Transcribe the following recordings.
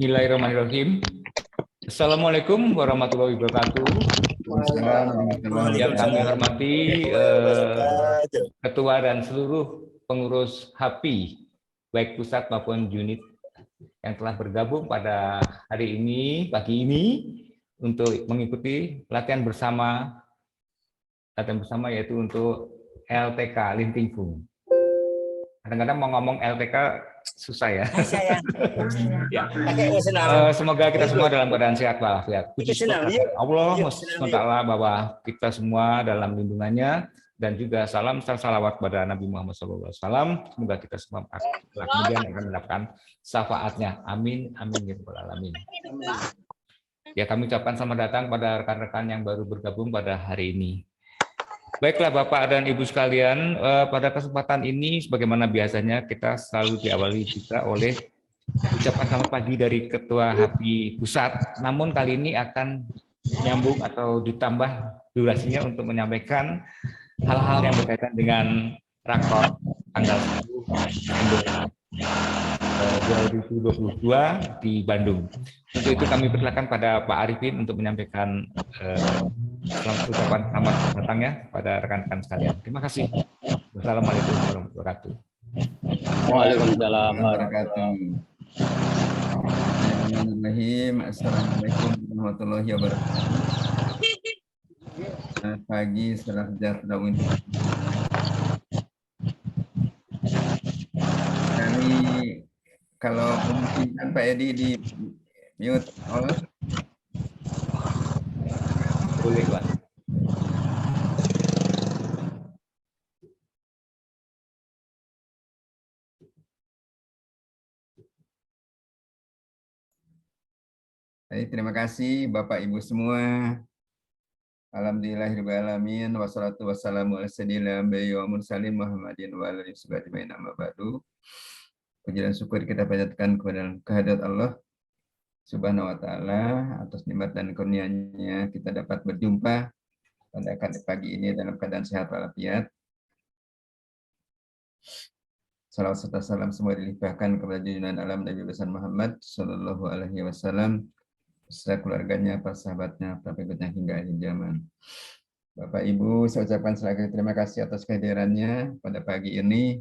Bismillahirrahmanirrahim. Assalamualaikum warahmatullahi wabarakatuh. Yang kami hormati Ketua dan seluruh pengurus HAPI, baik pusat maupun unit yang telah bergabung pada hari ini, pagi ini, untuk mengikuti latihan bersama yaitu untuk LTK, Lintingfung. Kadang-kadang mau ngomong LTK susah ya. Ya. Semoga kita semua dalam keadaan sehat walafiat. Puji syukur Allah SWT bahwa kita semua dalam lindungannya, dan juga salam salawat pada Nabi Muhammad SAW. Semoga kita semua kemudian akan mendapatkan syafaatnya. Amin, amin ya rabbal alamin. Ya, kami ucapkan selamat datang pada rekan-rekan yang baru bergabung pada hari ini. Baiklah Bapak dan Ibu sekalian, pada kesempatan ini sebagaimana biasanya kita selalu diawali juga oleh ucapan selamat pagi dari Ketua HAPI Pusat, namun kali ini akan nyambung atau ditambah durasinya untuk menyampaikan hal-hal yang berkaitan dengan rakor tanggal 10 Desember 2022 di Bandung. Untuk itu kami persilakan pada Pak Arifin untuk menyampaikan ucapan selamat datangnya pada rekan-rekan sekalian. Terima kasih. Wassalamualaikum warahmatullahi wabarakatuh. Waalaikumsalam warahmatullahi wabarakatuh. Assalamualaikum warahmatullahi wabarakatuh. Selamat pagi, salam sejahtera untuk kami. Kalau memungkinkan Pak Edi di mute all. Boleh, Pak. Terima kasih Bapak Ibu semua. Alhamdulillahirrahmanirrahim. Wassalatu wassalamu ala sayyidina wa mursalin Muhammadin wa alihi wasallam. Amma ba'du. Puji dan syukur kita panjatkan kepada kehadirat Allah Subhanahu wa taala atas nikmat dan kurnia-Nya kita dapat berjumpa pada pagi ini dalam keadaan sehat walafiat. Salawat serta salam semua dilimpahkan kepada junjungan alam Nabi besar Muhammad sallallahu alaihi wasallam, beserta keluarganya, para sahabatnya, para pengikutnya hingga akhir zaman. Bapak Ibu, saya ucapkan sekali terima kasih atas kehadirannya pada pagi ini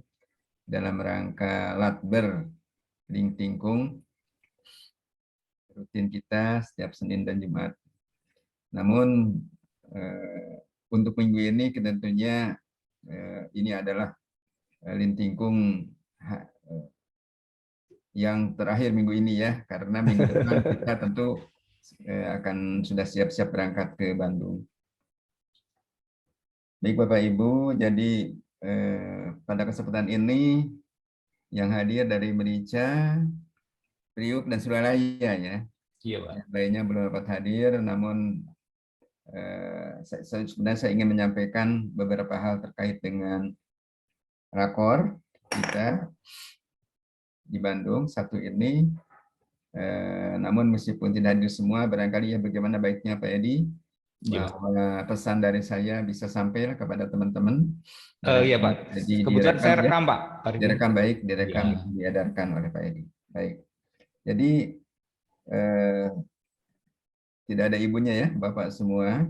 dalam rangka Latber Lintingfung rutin kita setiap Senin dan Jumat. Namun untuk minggu ini tentunya ini adalah Lintingfung yang terakhir minggu ini ya, karena minggu depan kita tentu akan sudah siap-siap berangkat ke Bandung. Baik Bapak Ibu, jadi pada kesempatan ini yang hadir dari Merica, Priuk, dan Suralaya ya. Iya, Pak. Yang lainnya belum dapat hadir, namun sebenarnya saya ingin menyampaikan beberapa hal terkait dengan rakor kita di Bandung satu ini. Namun meskipun tidak hadir semua, barangkali ya bagaimana baiknya Pak Edi, bahwa pesan dari saya bisa sampai kepada teman-teman. Iya Pak, kebetulan saya rekam Pak. Direkam baik, direkam diedarkan oleh Pak Edi. Baik, jadi tidak ada ibunya ya Bapak semua.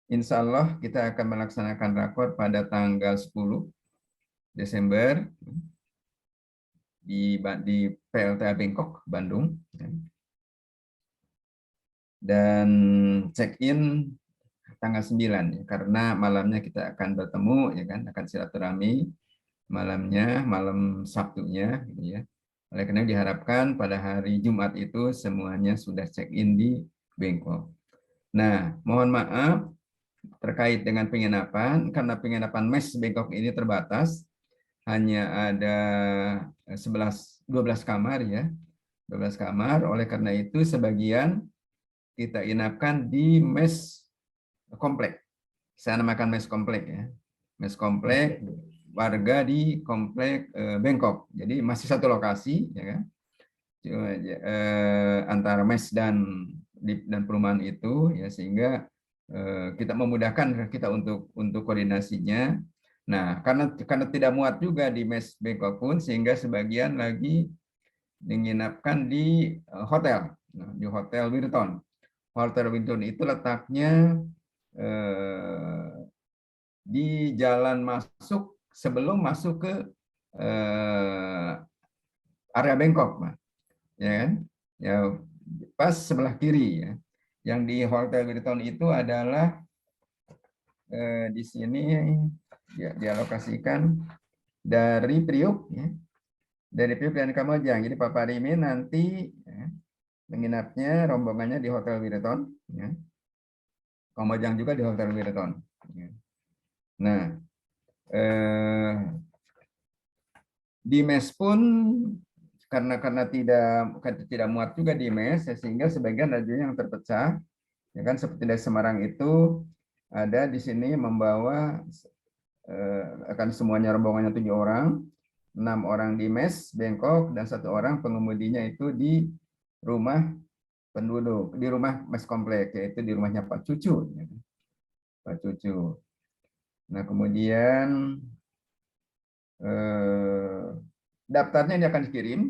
Insya Allah kita akan melaksanakan rakor pada tanggal 10 Desember di PLTA Bangkok, Bandung. Dan check-in tanggal 9 ya, karena malamnya kita akan bertemu ya kan, akan silaturahmi malamnya, malam Sabtunya gitu ya. Oleh karena diharapkan pada hari Jumat itu semuanya sudah check-in di Bangkok. Nah, mohon maaf terkait dengan penginapan, karena penginapan mes Bangkok ini terbatas, hanya ada 12 kamar ya, 12 kamar. Oleh karena itu sebagian kita inapkan di mes komplek. Saya namakan mes komplek ya. Mes komplek warga di komplek Bangkok. Jadi masih satu lokasi ya kan. Antara mes dan perumahan itu ya, sehingga kita memudahkan kita untuk koordinasinya. Nah, karena tidak muat juga di mes Bangkok pun, sehingga sebagian lagi menginapkan di hotel, di Hotel Wirton. Hotel Wirton itu letaknya di jalan masuk sebelum masuk ke area Bangkok, Pak. Ya kan? Ya, pas sebelah kiri ya. Yang di Hotel Wirton itu adalah di sini ya, dialokasikan dari Priuk ya. Dari Priuk dan Kamojang. Jadi Pak Parimin nanti ya, menginapnya rombongannya di Hotel Wirton ya. Kamojang juga di Hotel Wirton. Ya. Nah, di mes pun karena tidak muat juga di mes, sehingga sebagian ada yang terpecah, ya kan, seperti dari Semarang itu ada di sini membawa akan semuanya rombongannya 7 orang, 6 orang di mes Bangkok dan 1 orang pengemudinya itu di rumah penduduk, di rumah mes komplek, yaitu di rumahnya Pak Cucu, ya kan? Pak Cucu. Nah kemudian daftarnya ini akan dikirim,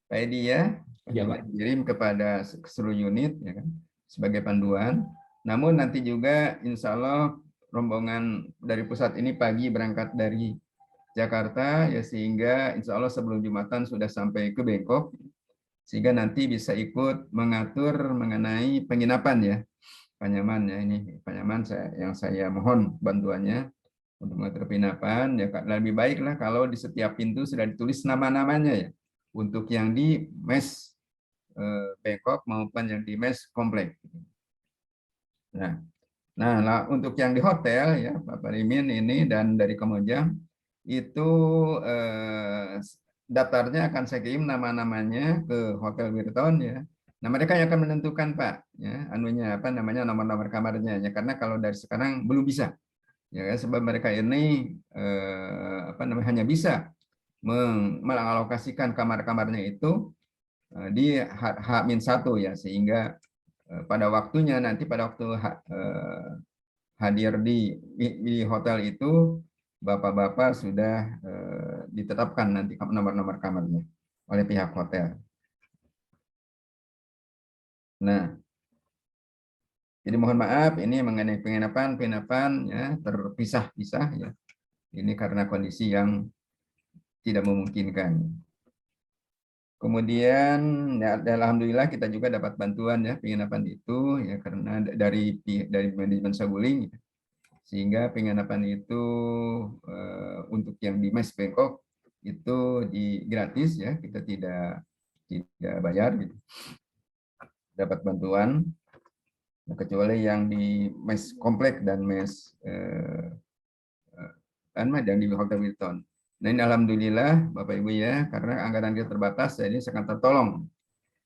Pak Edi ya, Ya, Pak. dikirim kepada seluruh unit ya kan, sebagai panduan. Namun nanti juga insya Allah rombongan dari pusat ini pagi berangkat dari Jakarta ya, sehingga insya Allah sebelum Jumatan sudah sampai ke Bangkok, sehingga nanti bisa ikut mengatur mengenai penginapan ya, Pak Nyaman ya, ini Pak Nyaman yang saya mohon bantuannya untuk mengatur penginapan ya. Lebih baiklah kalau di setiap pintu sudah ditulis nama-namanya ya, untuk yang di mes Bangkok maupun yang di mes komplek. Nah, untuk yang di hotel ya Pak Parimin ini dan dari Kamojang itu daftarnya akan saya kirim nama-namanya ke Hotel Wirton ya. Nah, mereka yang akan menentukan Pak ya, anunya apa namanya, nomor-nomor kamarnya ya, karena kalau dari sekarang belum bisa. Ya, sebab mereka ini apa namanya, hanya bisa mengalokasikan kamar-kamarnya itu di H-1 ya, sehingga pada waktunya nanti pada waktu hadir di hotel itu bapak-bapak sudah ditetapkan nanti nomor-nomor kamarnya oleh pihak hotel. Nah, jadi mohon maaf ini mengenai penginapan ya terpisah-pisah ya. Ini karena kondisi yang tidak memungkinkan. Kemudian ya, alhamdulillah kita juga dapat bantuan ya penginapan itu ya, karena dari manajemen Saguling, sehingga penginapan itu untuk yang di mes Bangkok itu gratis ya, kita tidak bayar gitu. Dapat bantuan, kecuali yang di mes komplek dan mes dan di Hotel Wilton. Nah ini alhamdulillah Bapak Ibu ya, karena anggaran kita terbatas, jadi sangat tertolong.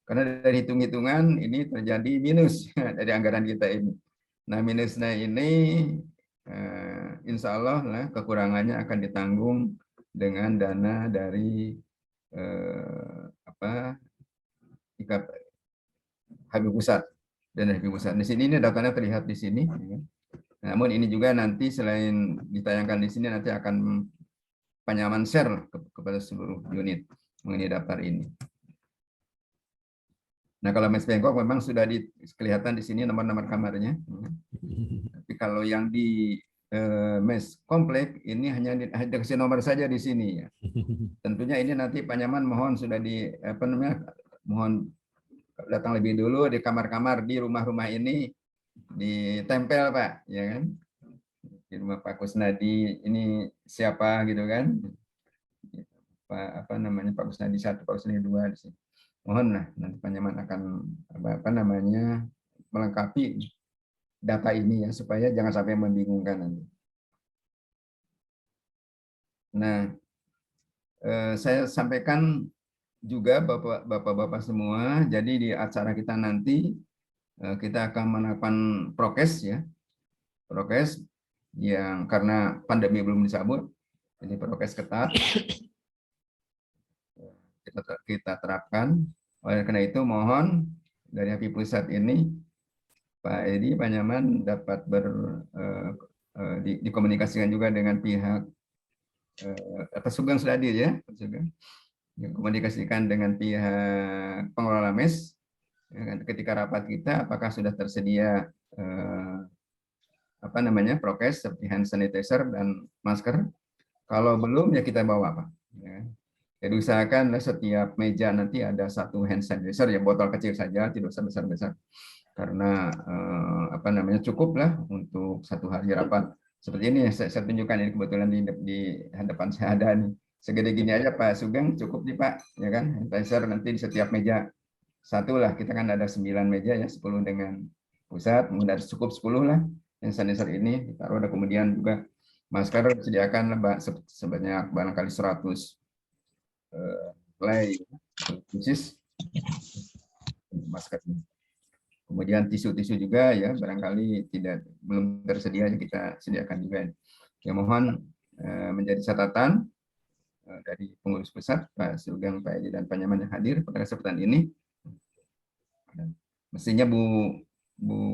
Karena dari hitung-hitungan ini terjadi minus dari anggaran kita ini. Nah minusnya ini insya Allah lah, kekurangannya akan ditanggung dengan dana dari Habib Pusat dan Habib Pusat. Di sini ini datanya terlihat di sini. Namun ini juga nanti selain ditayangkan di sini, nanti akan Pak Nyaman share kepada seluruh unit mengenai daftar ini. Nah kalau mes Bangkok memang sudah kelihatan di sini nomor-nomor kamarnya. Tapi kalau yang di mes komplek ini hanya dikasih nomor saja di sini ya. Tentunya ini nanti Pak Nyaman mohon sudah mohon datang lebih dulu di kamar-kamar di rumah-rumah ini ditempel Pak, ya kan? Di rumah Pak Kusnadi ini siapa gitu kan? Pak Pak Kusnadi 1, Pak Kusnadi 2 di sini. Mohonlah nanti Pak Nyaman akan melengkapi data ini ya, supaya jangan sampai membingungkan nanti. Nah, saya sampaikan juga Bapak-bapak semua, jadi di acara kita nanti kita akan melakukan prokes ya. Prokes yang karena pandemi belum dicabut, jadi prokes ketat kita terapkan. Oleh karena itu mohon dari HPI Pusat ini Pak Edi, Pak Nyaman dapat dikomunikasikan juga dengan pihak Pak Sugeng sudah hadir ya, Pak Sugeng. komunikasikan dengan pihak pengelola mes ketika rapat kita, apakah sudah tersedia prokes seperti hand sanitizer dan masker. Kalau belum ya kita bawa Pak. Ya. Jadi usahakan setiap meja nanti ada satu hand sanitizer, ya botol kecil saja, tidak usah besar-besar. Karena cukup lah untuk satu hari rapat. Seperti ini saya tunjukkan ini kebetulan di hadapan saya ada nih. Segede gini aja Pak Sugeng cukup nih Pak, ya kan? Hand sanitizer nanti di setiap meja satu lah. Kita kan ada 9 meja ya, 10 dengan pusat, kemudian cukup 10 lah hand sanitizer ini ditaruh. Ada kemudian juga masker disediakan sebanyak barangkali 100 helai khusus masker. Kemudian tisu-tisu juga ya barangkali belum tersedia kita sediakan juga. Ya mohon menjadi catatan dari pengurus pusat Pak Sugeng, Pak Edi dan Pak Nyaman yang hadir pada kesempatan ini. Mestinya Bu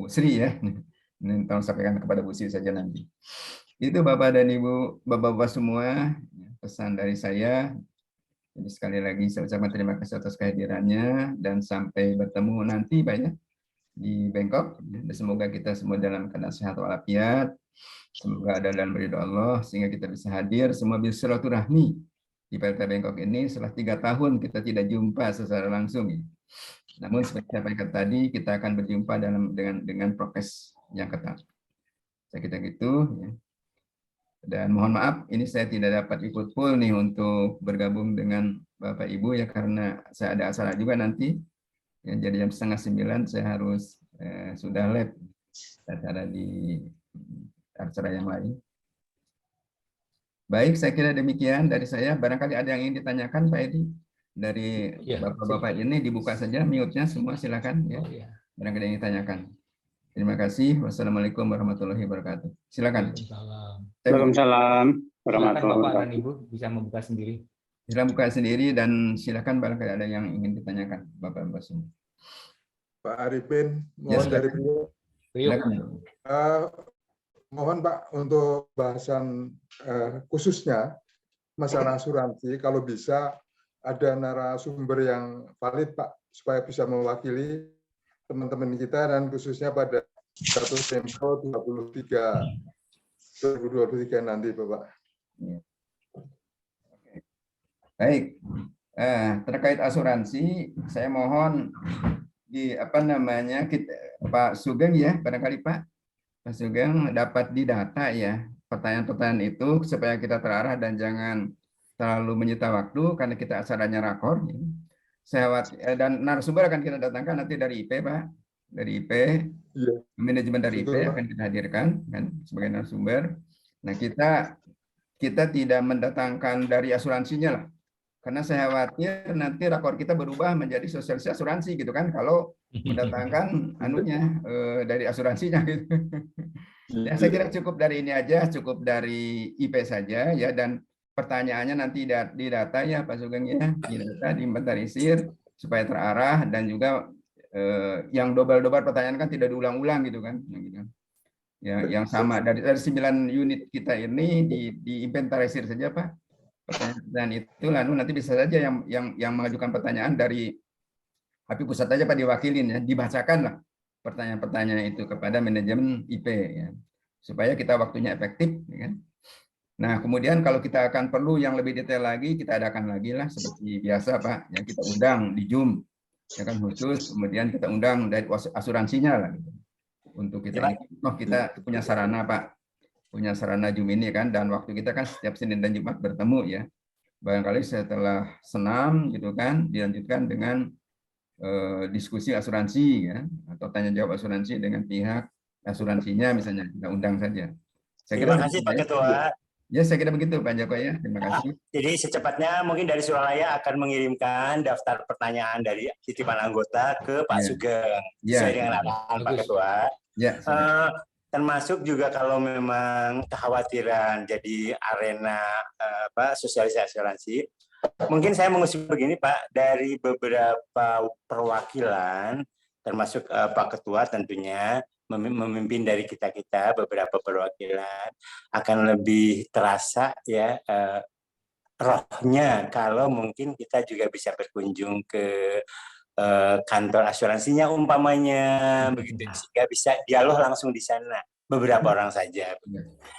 Sri ya. Ini tolong sampaikan kepada Bu Sri saja nanti. Itu Bapak dan Ibu, Bapak-bapak semua, pesan dari saya. Jadi sekali lagi saya ucapkan terima kasih atas kehadirannya dan sampai bertemu nanti Pak ya di Bangkok. Dan semoga kita semua dalam keadaan sehat walafiat. Semoga ada dalam ridho Allah sehingga kita bisa hadir semua bersilaturahmi di PLT Bangkok ini setelah 3 tahun kita tidak jumpa secara langsung. Namun seperti saya sampaikan tadi kita akan berjumpa dengan prokes yang ketat. Saya kira gitu ya. Dan mohon maaf, ini saya tidak dapat ikut full nih untuk bergabung dengan Bapak Ibu ya karena saya ada acara juga nanti. Ya, jadi jam 8:30 saya harus sudah lab acara di acara yang lain. Baik, saya kira demikian dari saya. Barangkali ada yang ingin ditanyakan Pak Edi dari Bapak-bapak ini dibuka saja mute-nya semua silakan ya. Barangkali yang ingin ditanyakan. Terima kasih. Wassalamualaikum warahmatullahi wabarakatuh. Silakan. Waalaikumsalam warahmatullahi wabarakatuh. Bapak dan Ibu bisa membuka sendiri. Silakan buka sendiri dan silakan barangkali ada yang ingin ditanyakan Bapak-bapak semua. Pak Arifin, mohon dari beliau. Mohon Pak untuk bahasan khususnya masalah asuransi, kalau bisa ada narasumber yang valid Pak supaya bisa mewakili teman-teman kita dan khususnya pada satu Tempo 2023 nanti Bapak. Baik, terkait asuransi, saya mohon Pak Sugeng ya, barangkali Pak Sugeng dapat didata ya pertanyaan-pertanyaan itu supaya kita terarah dan jangan terlalu menyita waktu karena kita acaranya rakor. Dan narasumber akan kita datangkan nanti dari IP Pak, dari IP, ya. Manajemen dari IP akan kita hadirkan kan sebagai narasumber. Nah kita tidak mendatangkan dari asuransinya lah, karena saya khawatir nanti rakor kita berubah menjadi sosialisasi asuransi gitu kan kalau mendatangkan dari asuransinya gitu. Ya, saya kira cukup dari ini aja, cukup dari IP saja ya dan pertanyaannya nanti di data ya Pak Sugeng ya, di data diinventarisir supaya terarah dan juga yang double-double pertanyaan kan tidak diulang-ulang gitu kan. Ya, yang sama dari 9 unit kita ini diinventarisir saja Pak. Pertanyaan itu lalu nanti bisa saja yang mengajukan pertanyaan dari HP pusat aja Pak diwakilin ya, dibacakan lah pertanyaan-pertanyaan itu kepada manajemen IP ya. Supaya kita waktunya efektif ya kan. Nah, kemudian kalau kita akan perlu yang lebih detail lagi, kita adakan lagi lah seperti biasa Pak, yang kita undang di Zoom, ya kan khusus, kemudian kita undang dari asuransinya lah. Gitu. Untuk kita kita punya sarana Pak, punya sarana Zoom ini kan, dan waktu kita kan setiap Senin dan Jumat bertemu ya. Barangkali setelah senam gitu kan, dilanjutkan dengan diskusi asuransi ya, atau tanya jawab asuransi dengan pihak asuransinya misalnya kita undang saja. Terima kasih Pak Ketua. Ya, saya kira begitu Pak Joko ya. Terima kasih. Jadi secepatnya mungkin dari Suralaya akan mengirimkan daftar pertanyaan dari titipan anggota ke Pak Sugeng. Sesuai dengan arahan Pak Ketua. Ya, termasuk juga kalau memang kekhawatiran jadi arena sosialisasi asuransi. Mungkin saya mengusul begini Pak, dari beberapa perwakilan, termasuk Pak Ketua tentunya, memimpin dari kita beberapa perwakilan akan lebih terasa ya rohnya kalau mungkin kita juga bisa berkunjung ke kantor asuransinya umpamanya begitu, sehingga bisa dialog langsung di sana beberapa orang saja.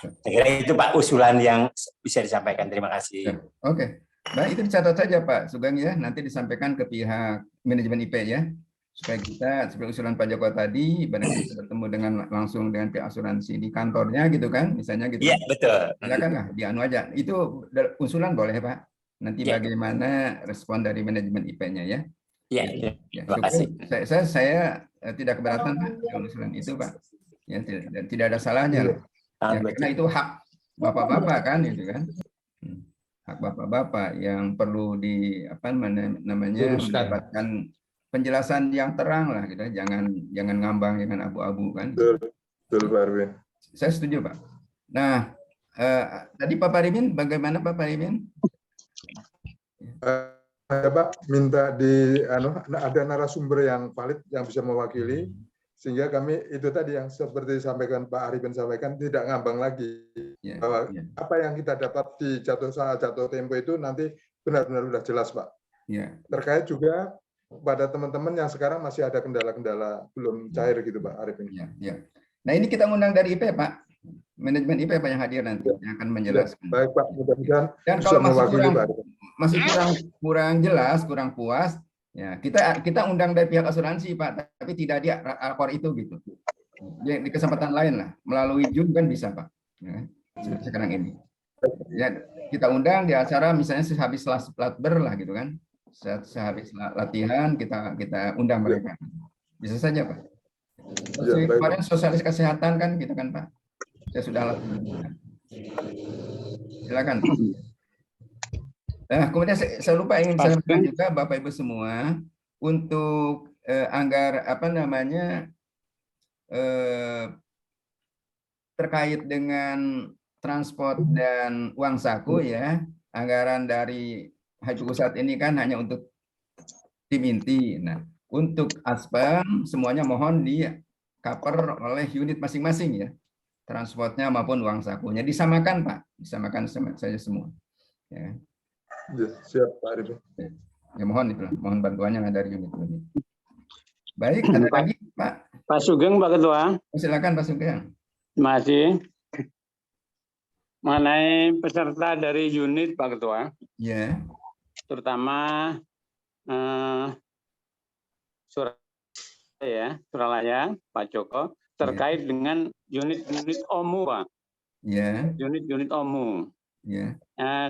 Saya kira itu Pak usulan yang bisa disampaikan. Terima kasih. Oke. Baik, itu dicatat saja Pak Sugeng ya, nanti disampaikan ke pihak manajemen IP ya, supaya kita seperti usulan Pak Joko tadi, barangkali kita bertemu dengan langsung dengan pihak asuransi di kantornya gitu kan, misalnya gitu. Iya, betul. Silakanlah dianu aja. Itu usulan boleh Pak. Nanti Ya. bagaimana respon dari manajemen IP-nya ya. Iya, Ya, terima kasih. saya tidak keberatan Pak dengan usulan itu Pak. Ya, tidak ada salahnya lah. Ya, karena itu hak bapak-bapak kan, itu kan. Hak bapak-bapak yang perlu mendapatkan penjelasan yang terang lah, gitu. Jangan ngambang dengan abu-abu kan. Betul Pak Arwin. Saya setuju Pak. Nah, tadi Pak Parimin, bagaimana Pak Parimin? Pak minta ada narasumber yang valid yang bisa mewakili, sehingga kami itu tadi yang seperti disampaikan Pak Arifin sampaikan, tidak ngambang lagi bahwa apa yang kita dapat di jatuh tempo itu nanti benar-benar sudah jelas Pak. Terkait juga pada teman-teman yang sekarang masih ada kendala-kendala belum cair gitu Pak Arifin. Nah ini kita undang dari IP Pak, manajemen IP Pak yang hadir nanti yang akan menjelaskan. Baik Pak, mudah-mudahan bisa mewakili Pak. Masih kurang jelas, kurang puas, ya kita undang dari pihak asuransi Pak, tapi tidak di lapor itu gitu. Di kesempatan lain lah, melalui Zoom kan bisa Pak. Ya, seperti sekarang ini. Ya, kita undang di acara misalnya sehabis latber lah gitu kan. Sehabis latihan kita undang mereka. Bisa saja Pak. Kemarin sosialis kesehatan kan gitu kan Pak. Saya sudah lakukan. Silakan. Nah, kemudian saya lupa ingin saya sampaikan juga Bapak Ibu semua untuk terkait dengan transport dan uang saku ya, anggaran dari Haji Pusat ini kan hanya untuk tim inti. Nah, untuk aspam semuanya mohon di cover oleh unit masing-masing ya, transportnya maupun uang sakunya disamakan Pak, disamakan saja semua. Ya. Siap Pak Arifin. Ya mohon itulah, mohon bantuannya dari unit ini. Baik, ada lagi Pak? Pak Sugeng, Pak Ketua. Silakan Pak Sugeng. Terima kasih. Mengenai peserta dari unit Pak Ketua. Ya. Terutama Suralaya, Pak Joko, terkait dengan unit-unit OMU Pak. Ya. Unit-unit OMU. Ya.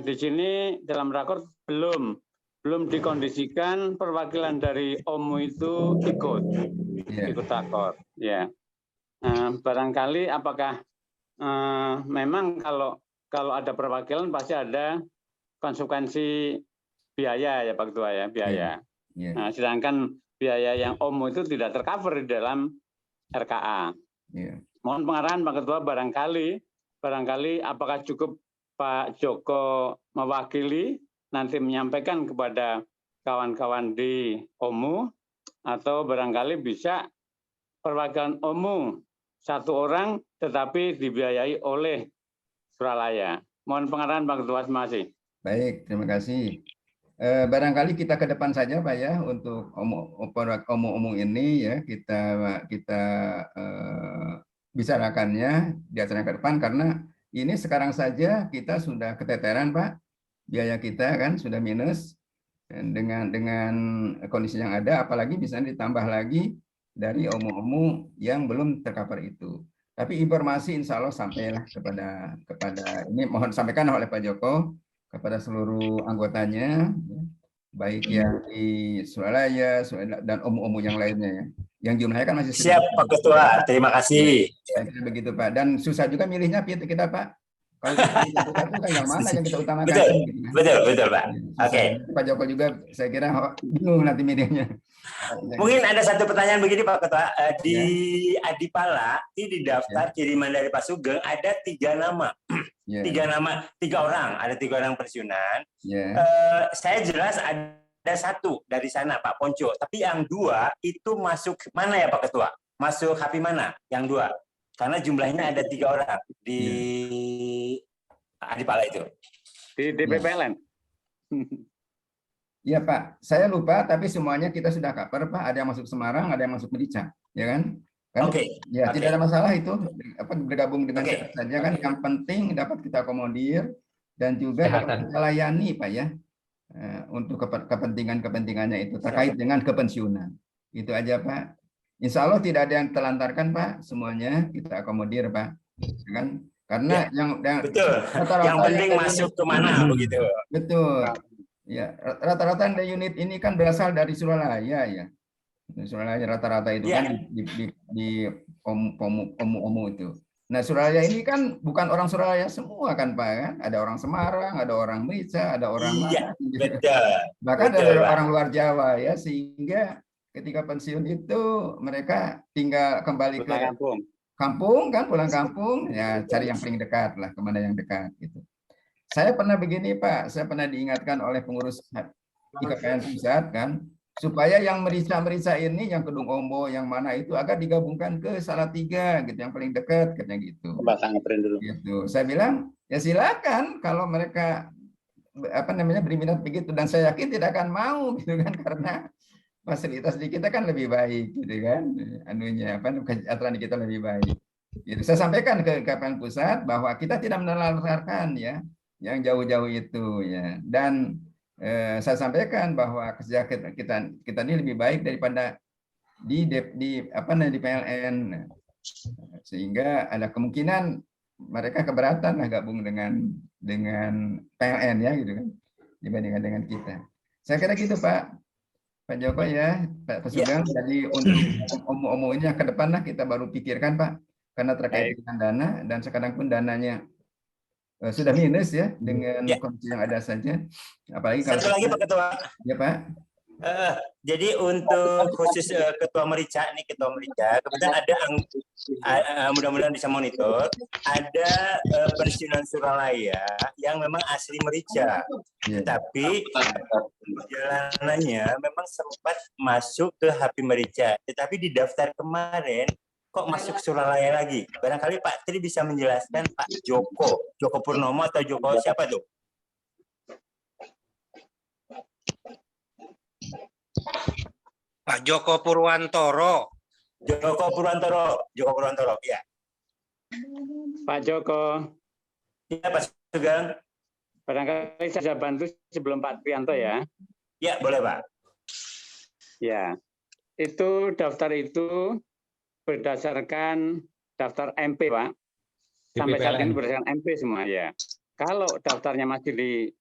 Di sini dalam rakor belum dikondisikan perwakilan dari OMU itu ikut rakor. Ya. Barangkali apakah memang kalau ada perwakilan pasti ada konsekuensi biaya ya Pak Ketua ya, biaya. Nah, sedangkan biaya yang OMU itu tidak tercover di dalam RKA. Mohon pengarahan Pak Ketua, barangkali apakah cukup Pak Joko mewakili nanti menyampaikan kepada kawan-kawan di OMU, atau barangkali bisa perwakilan OMU satu orang tetapi dibiayai oleh Suralaya. Mohon pengarahan Pak Ketua, terima kasih. Baik, terima kasih. Barangkali kita ke depan saja Pak ya, untuk OMU ini ya kita bicarakannya di acara ke depan, karena ini sekarang saja kita sudah keteteran Pak, biaya kita kan sudah minus, dan dengan kondisi yang ada, apalagi bisa ditambah lagi dari OMU yang belum tercover itu. Tapi informasi insya Allah sampailah kepada ini, mohon sampaikan oleh Pak Joko kepada seluruh anggotanya, baik yang di Suralaya dan OMU yang lainnya ya. Yang jumlahnya kan masih siap Pak Ketua, terima kasih. Begitu Pak, dan susah juga milihnya kita Pak. Kalau kita kan yang mana yang kita utamakan? Betul Pak. Oke. Pak Joko juga saya kira bingung nanti milihnya. Mungkin ada satu pertanyaan begini Pak Ketua, di Adipala di daftar kiriman dari Pak Sugeng ada 3 nama. 3 orang, ada 3 orang pensiunan. Saya jelas ada 1 dari sana Pak Ponco, tapi yang 2 itu masuk mana ya Pak Ketua? Masuk HP mana? Yang 2? Karena jumlahnya ada 3 orang di Adipala itu. Di DPPLN. Iya Pak, saya lupa tapi semuanya kita sudah cover Pak. Ada yang masuk Semarang, ada yang masuk Merica, ya kan? Oke. Ya tidak ada masalah itu. Apa bergabung dengan Oke. siapa saja kan? Yang penting dapat kita akomodir dan juga dapat kita layani Pak ya. Untuk kepentingan-kepentingannya itu terkait dengan kepensiunan. Itu aja Pak. Insya Allah tidak ada yang telantarkan Pak. Semuanya kita akomodir Pak. Ya kan? Karena yang betul. Yang penting masuk kemana begitu. Betul. Ya, rata-rata unit ini kan berasal dari Suralaya ya. Suralaya rata-rata itu kan di Omu itu. Nah, Suralaya ini kan bukan orang Suralaya semua kan Pak kan? Ada orang Semarang, ada orang Merica, ada orang bahkan ada orang luar Jawa ya, sehingga ketika pensiun itu mereka tinggal kembali ke kampung kan, pulang kampung ya, cari yang paling dekat lah, kemana yang dekat gitu. Saya pernah begini Pak, saya pernah diingatkan oleh pengurus IKKN pusat kan, supaya yang Merica ini, yang Kedung Ombo, yang mana itu agar digabungkan ke Salatiga gitu, yang paling dekat katanya gitu. Gitu. Saya bilang ya silakan kalau mereka berminat begitu, dan saya yakin tidak akan mau gitu kan, karena fasilitas di kita kan lebih baik gitu kan, kesejahteraan di kita lebih baik. Gitu. Saya sampaikan ke IKKN pusat bahwa kita tidak menelantarkan ya yang jauh-jauh itu ya, dan saya sampaikan bahwa kesejahteraan kita ini lebih baik daripada di PLN, sehingga ada kemungkinan mereka keberatan lah gabung dengan PLN ya gitu kan, dibandingkan dengan kita. Saya kira gitu Pak Joko ya, Pak Sugeng. Jadi untuk omu ini yang ke depan lah kita baru pikirkan Pak, karena terkait dengan dana, dan sekarang pun dananya sudah minus ya dengan kondisi yang ada saja. Apalagi kalau satu lagi Pak Ketua. Ya Pak. Jadi untuk khusus Ketua Merica nih, Ketua Merica, kebetulan ada mudah-mudahan bisa monitor, ada pensiunan Suralaya yang memang asli Merica, tapi perjalanannya memang sempat masuk ke HP Merica, tetapi di daftar kemarin kok masuk Suralaya lagi. Barangkali Pak Tri bisa menjelaskan, Pak Joko Purnomo atau Joko siapa tuh? Pak Joko Purwantoro. Joko Purwantoro, ya. Pak Joko. Ya, Pak Sugeng. Barangkali saya bantu sebelum Pak Trianto ya. Ya, boleh Pak. Ya, itu daftar itu berdasarkan daftar MP Pak. Sampai saat ini berdasarkan MP semua ya. Kalau daftarnya masih di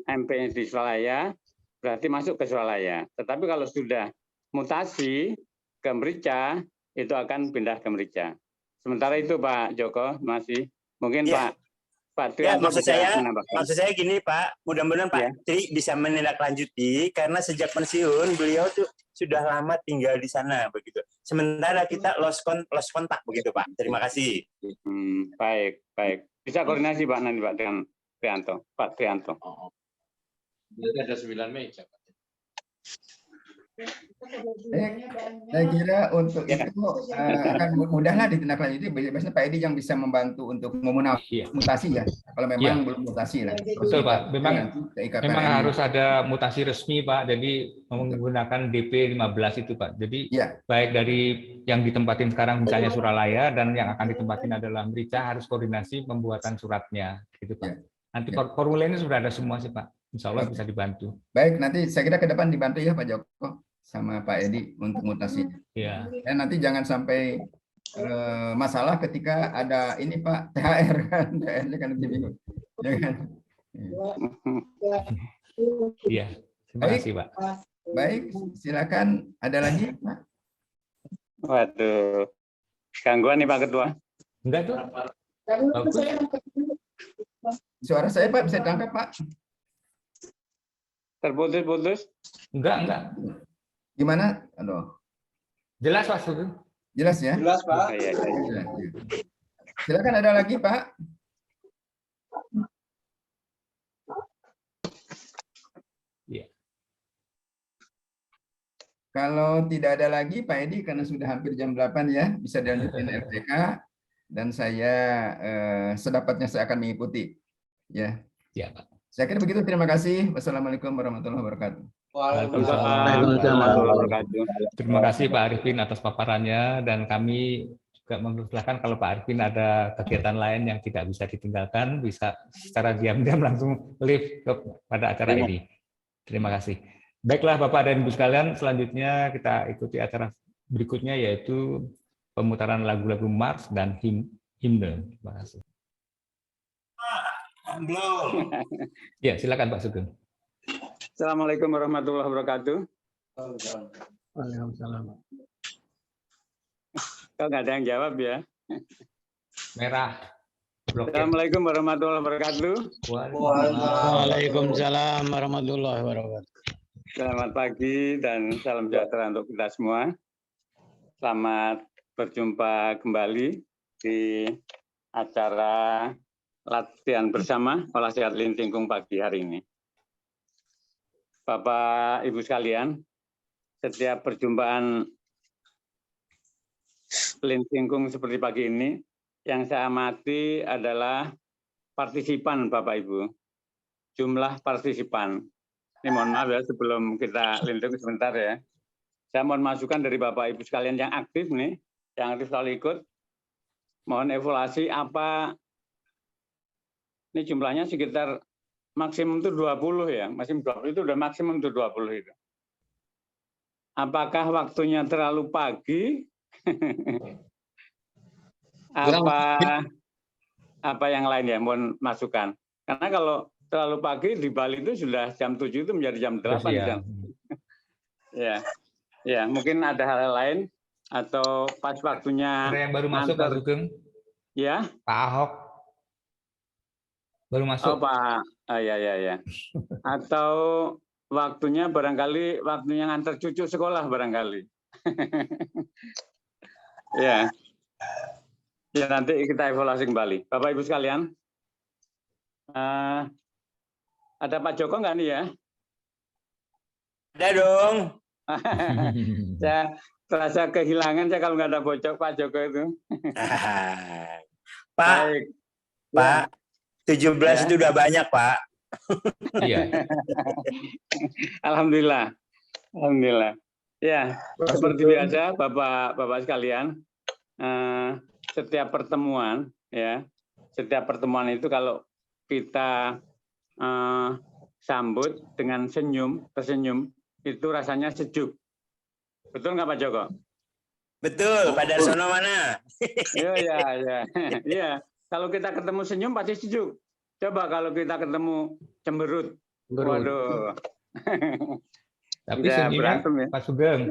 MP di Suralaya, berarti masuk ke Suralaya. Tetapi kalau sudah mutasi ke Merica, itu akan pindah ke Merica. Sementara itu Pak Joko masih mungkin ya. Pak Tri maksud saya gini Pak, mudah-mudahan Pak Tri bisa menindaklanjuti, karena sejak pensiun beliau tuh sudah lama tinggal di sana begitu. Sementara kita lost kontak begitu Pak. Terima kasih. Baik. Bisa koordinasi Pak nanti Pak dengan Pak Trianto. Berarti ada 9 meja. Saya kira untuk itu akan mudahlah ditindaklanjuti. Biasanya Pak Edi yang bisa membantu untuk mutasi ya. Kalau memang belum mutasi lah. Betul Pak. Memang harus ada mutasi resmi Pak. Jadi menggunakan DP 15 itu Pak. Jadi baik dari yang ditempatin sekarang misalnya Suralaya, dan yang akan ditempatin adalah Merica, harus koordinasi pembuatan suratnya gitu Pak. Nanti formulirnya sudah ada semua sih Pak. Insya Allah bisa dibantu. Baik, nanti saya kira ke depan dibantu ya Pak Joko sama Pak Edi untuk mutasi. Ya. Dan nanti jangan sampai masalah ketika ada ini Pak THR kan, THR-nya kan lebih bingung. Ya kan? Iya. Terima kasih Pak. Baik, silakan. Ada lagi Pak? Waduh, gangguan nih Pak Ketua. Enggak tuh. Suara saya Pak bisa ditangkap Pak? Terputus-putus? Enggak. Gimana? Aduh. Jelas Pak Sugeng? Jelas ya? Jelas Pak. Ya. Silakan, ada lagi Pak? Iya. Kalau tidak ada lagi Pak Edi, karena sudah hampir jam 8 ya, bisa dilanjutin RTK, dan saya sedapatnya saya akan mengikuti. Ya. Ya Pak. Saya kira begitu. Terima kasih. Wassalamualaikum warahmatullahi wabarakatuh. Waalaikumsalam warahmatullahi wabarakatuh. Terima kasih Pak Arifin atas paparannya, dan kami juga mempersilahkan kalau Pak Arifin ada kegiatan lain yang tidak bisa ditinggalkan, bisa secara diam-diam langsung live kepada acara ini. Terima kasih. Baiklah Bapak dan Ibu sekalian, selanjutnya kita ikuti acara berikutnya, yaitu pemutaran lagu-lagu Mars dan himne. Terima kasih. Belum. Ya, silakan Pak Sugeng. Assalamualaikum warahmatullahi wabarakatuh. Waalaikumsalam. Kok nggak ada yang jawab ya? Merah. Blokir. Assalamualaikum warahmatullahi wabarakatuh. Waalaikumsalam warahmatullahi wabarakatuh. Selamat pagi dan salam sejahtera untuk kita semua. Selamat berjumpa kembali di acara latihan bersama olah sehat Lintingkung pagi hari ini. Bapak Ibu sekalian, setiap perjumpaan Lintingkung seperti pagi ini, yang saya amati adalah partisipan Bapak Ibu. Jumlah partisipan. Ini mohon maaf ya, sebelum kita linting sebentar ya. Saya mohon masukan dari Bapak Ibu sekalian yang aktif nih, yang aktif selalu ikut. Mohon evaluasi apa, ini jumlahnya sekitar maksimum itu 20 ya, maksimum 20 itu udah maksimum itu 20 itu. Apakah waktunya terlalu pagi? apa yang lain ya, mohon masukan. Karena kalau terlalu pagi di Bali itu sudah jam 7 itu menjadi jam 8 ya. Ya, mungkin ada hal lain atau pas waktunya. Ada yang baru masuk Pak Sugeng? Ya. Pak Ahok baru masuk. Oh Pak, ya. Atau waktunya barangkali waktunya ngantar cucu sekolah barangkali. Ya. Ya nanti kita evaluasi kembali. Bapak Ibu sekalian, ada Pak Joko nggak nih ya? Ada dong. Saya terasa kehilangan saya kalau nggak ada Pak Joko itu. Pak, Baik. Pak, 17 Ya. itu udah banyak Pak. Iya. Alhamdulillah. Ya, seperti biasa Bapak sekalian, setiap pertemuan itu kalau kita sambut dengan tersenyum, itu rasanya sejuk. Betul nggak Pak Joko? Betul, Pak Darsono mana? Iya. Kalau kita ketemu senyum pasti sejuk. Coba kalau kita ketemu cemberut. Waduh. Tapi senyumnya berantem ya. Pak Sugeng,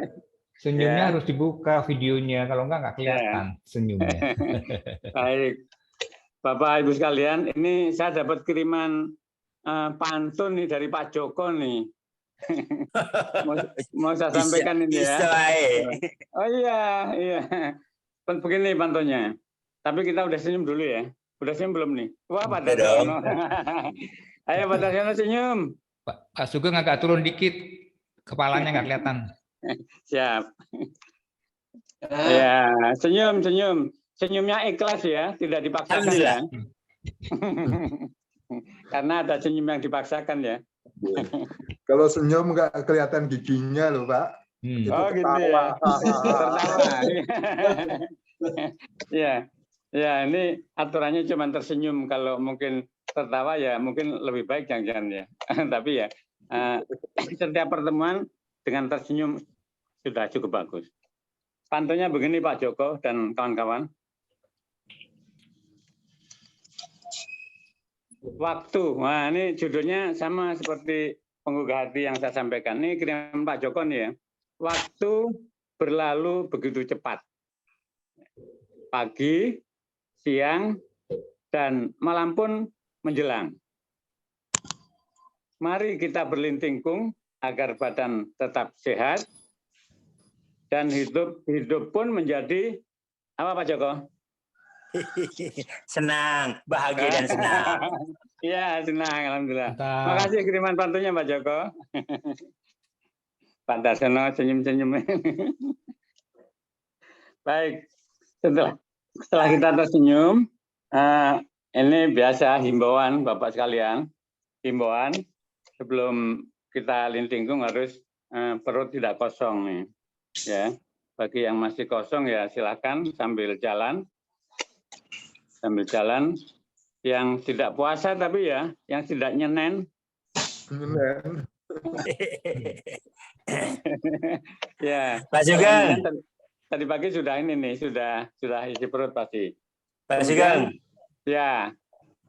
senyumnya Ya. harus dibuka videonya, kalau nggak kelihatan senyumnya. Baik. Bapak Ibu sekalian, ini saya dapat kiriman pantun nih dari Pak Joko nih. mau saya sampaikan ini ya. Oh iya. Begini pantunnya. Tapi kita udah senyum dulu ya. Udah senyum belum nih? Wah, Pak Darsono. Ayo Pak Darsono senyum. Pak Sugeng agak turun dikit, kepalanya nggak kelihatan. Siap. Ya, senyum. Senyumnya ikhlas ya, tidak dipaksakan ya. Karena ada senyum yang dipaksakan ya. Kalau senyum nggak kelihatan giginya loh Pak. Oh gitu ya. Tertawa. Ya, ini aturannya cuma tersenyum. Kalau mungkin tertawa ya mungkin lebih baik jangan ya. Tapi ya setiap pertemuan dengan tersenyum sudah cukup bagus. Pantunnya begini Pak Joko dan kawan-kawan. Waktu. Nah, ini judulnya sama seperti penggugah hati yang saya sampaikan. Ini kiriman Pak Joko nih ya. Waktu berlalu begitu cepat. Pagi, siang, dan malam pun menjelang. Mari kita berlintingkung agar badan tetap sehat dan hidup pun menjadi apa Pak Joko? Senang, bahagia dan senang. Iya, senang, alhamdulillah. Terima kasih kiriman pantunnya Pak Joko. Pak Darsono senyum-senyum. Baik, setelah kita tersenyum, ini biasa himbauan Bapak sekalian. himbauan sebelum kita lintingkung harus perut tidak kosong nih. Ya, bagi yang masih kosong ya silakan sambil jalan. Sambil jalan. Yang tidak puasa tapi ya, yang tidak nyenen. Ya, Pak Sugeng. Tadi pagi sudah ini nih, sudah isi perut pasti. Pak Sugeng. Ya.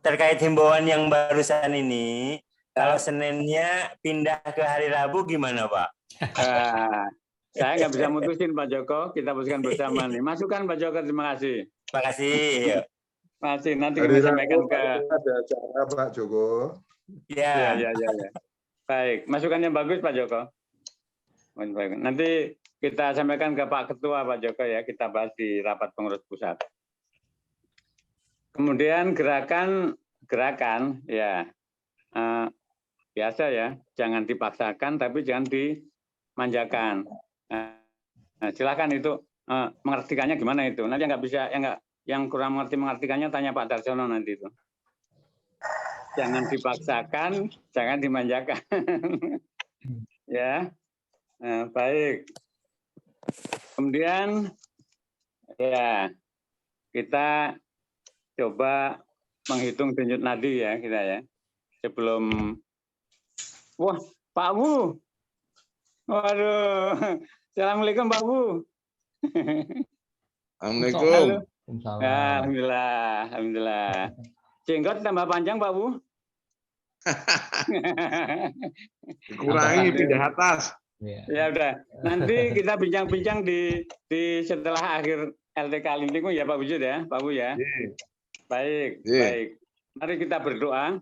Terkait himbauan yang barusan ini, kalau Seninnya pindah ke hari Rabu gimana, Pak? Saya nggak bisa mutusin Pak Joko, kita putuskan bersama nih. Masukan Pak Joko, terima kasih. Terima kasih. Masih nanti kita sampaikan ke ada acara Pak Joko. Ya. Baik, masukannya bagus Pak Joko. Baik. Nanti kita sampaikan ke Pak Ketua Pak Joko ya, kita bahas di rapat pengurus pusat. Kemudian gerakan ya biasa ya, jangan dipaksakan tapi jangan dimanjakan. Nah, silakan itu mengartikannya gimana itu. Nanti yang kurang mengartikannya tanya Pak Darsono nanti itu. Jangan dipaksakan, jangan dimanjakan. Ya, baik. Kemudian ya kita coba menghitung denyut nadi ya kita ya. Sebelum Pak Bu. Waduh. Assalamualaikum Pak Bu. Assalamualaikum. Alhamdulillah. Jenggot tambah panjang Pak Bu. Dikurangi pindah atas. Ya udah. Nanti kita bincang-bincang di setelah akhir LTK Lintingkung ya Pak Wujud ya, Pak Bu ya. Baik. Mari kita berdoa.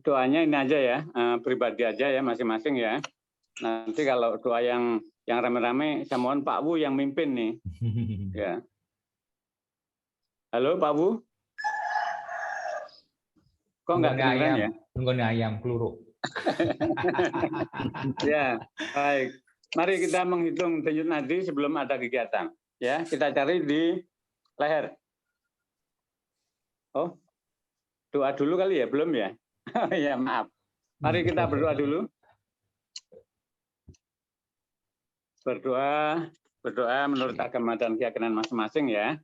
Doanya ini aja ya, pribadi aja ya masing-masing ya. Nanti kalau doa yang rame-rame, saya mohon Pak Bu yang mimpin nih. Ya. Halo Pak Bu. Kok nggak kedengeran ya? Nggone ayam peluru. Ya, baik. Mari kita menghitung denyut nadi sebelum ada kegiatan. Ya, kita cari di leher. Oh, doa dulu kali ya, belum ya? Ya maaf. Mari kita berdoa dulu. Berdoa menurut agama dan keyakinan masing-masing ya,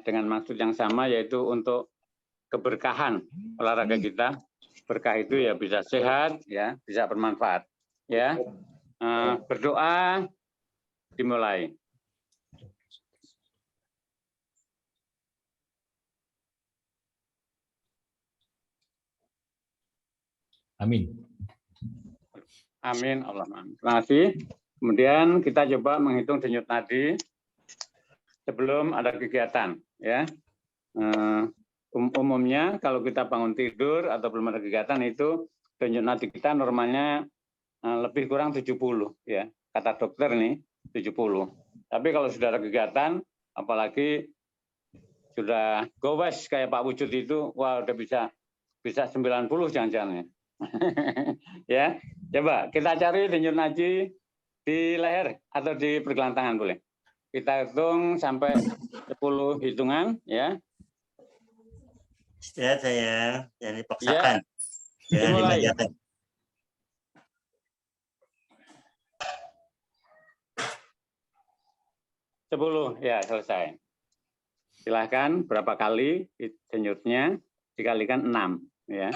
dengan maksud yang sama yaitu untuk keberkahan olahraga kita. Berkah itu ya bisa sehat, ya bisa bermanfaat. Ya, berdoa dimulai. Amin. Amin. Allahumma amin. Terima kasih. Kemudian kita coba menghitung denyut nadi sebelum ada kegiatan. Ya, umumnya kalau kita bangun tidur atau belum ada kegiatan itu denyut nadi kita normalnya lebih kurang 70 ya. Kata dokter nih 70. Tapi kalau sudah ada kegiatan apalagi sudah gowes kayak Pak Wujud itu wah udah bisa 90 jangan-jangan ya. Ya, coba kita cari denyut nadi di leher atau di pergelangan tangan boleh. Kita hitung sampai 10 hitungan ya. Ya saya jangan dipaksakan. Ya. Jangan dimanjakan. Ya selesai. Silahkan berapa kali denyutnya dikalikan 6 ya.